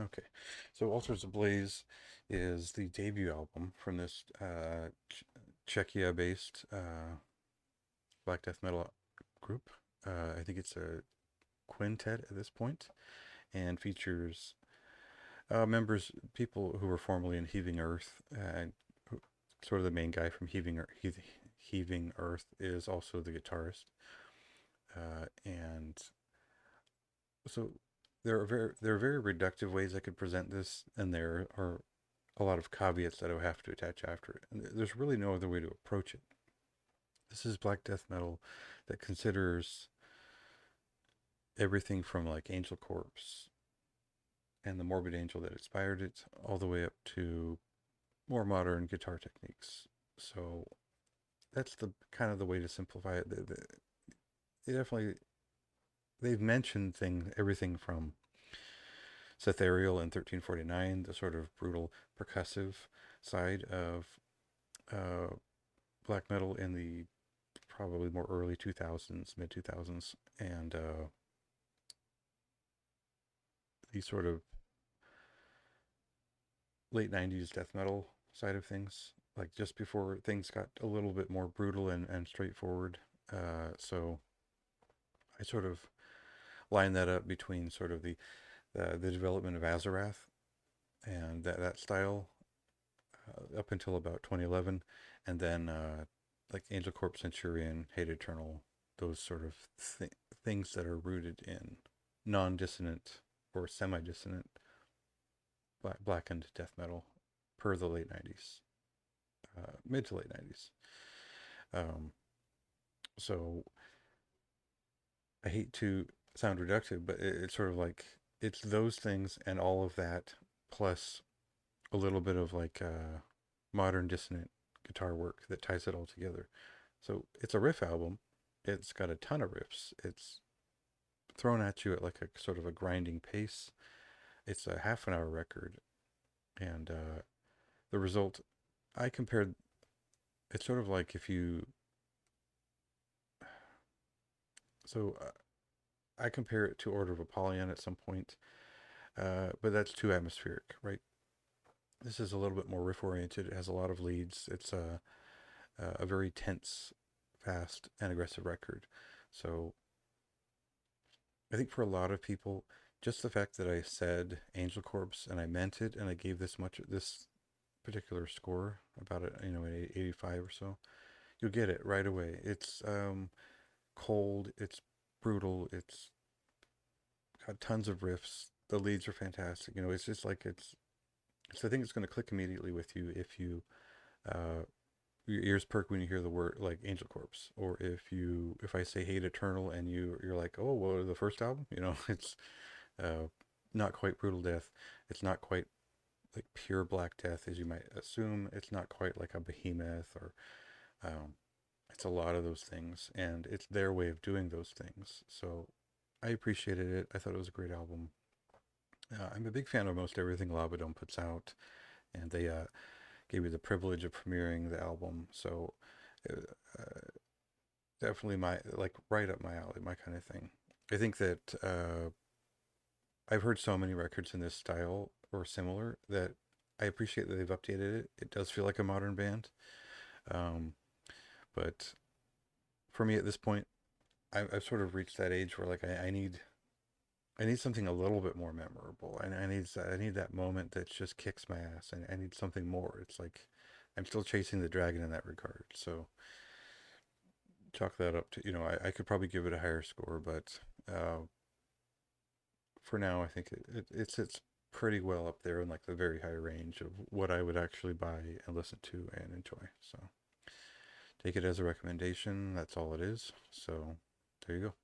Okay, so Altars Ablaze is the debut album from this Czechia-based black death metal group. I think it's a quintet at this point, and features members, people who were formerly in Heaving Earth. Sort of the main guy from Heaving Earth is also the guitarist, and so there are very reductive ways I could present this, and there are a lot of caveats that I would have to attach after it. And there's really no other way to approach it. This is black death metal that considers everything from like Angel Corpse and the Morbid Angel that inspired it, all the way up to more modern guitar techniques. So that's the kind of the way to simplify it. They definitely they've mentioned everything from Cethereal in 1349, the sort of brutal percussive side of uh, black metal in the probably more early 2000s, mid 2000s, and the sort of late 90s death metal side of things, like just before things got a little bit more brutal and straightforward. So I sort of line that up between sort of the development of Azarath and that style up until about 2011, and then like Angel Corp, Centurion, Hate Eternal, those sort of things that are rooted in non-dissonant or semi-dissonant blackened death metal per the late 90s, mid to late 90s. Um, so I hate to sound reductive, but it's sort of like it's those things and all of that plus a little bit of like modern dissonant guitar work that ties it all together. So it's a riff album. It's got a ton of riffs. It's thrown at you at like a sort of a grinding pace. It's a half an hour record, and the result I compared. It's sort of like if you so I compare it to Order of Apollyon at some point, but that's too atmospheric, right? This is a little bit more riff oriented. It has a lot of leads. It's a very tense, fast, and aggressive record. So I think for a lot of people, just the fact that I said Angel Corpse and I meant it, and I gave this particular score about it, an 85 or so, you'll get it right away. It's cold. It's brutal. It's got tons of riffs. The leads are fantastic. It's just like I think it's going to click immediately with you if you uh, your ears perk when you hear the word like Angel Corpse, or if I say Hate Eternal and you're like, oh, well, the first album, it's uh, not quite brutal death. It's not quite like pure black death as you might assume. It's not quite like a behemoth or um, it's a lot of those things, and it's their way of doing those things. So I appreciated it. I thought it was a great album. I'm a big fan of most everything Lavadome puts out, and they gave me the privilege of premiering the album. So uh, definitely my like right up my alley, my kind of thing. I think that I've heard so many records in this style or similar that I appreciate that they've updated it. It does feel like a modern band, um, but for me at this point, I've sort of reached that age where like I need something a little bit more memorable. I need that moment that just kicks my ass, and I need something more. It's like I'm still chasing the dragon in that regard. So chalk that up to I could probably give it a higher score, but for now I think it sits pretty well up there in like the very high range of what I would actually buy and listen to and enjoy. So take it as a recommendation. That's all it is. So there you go.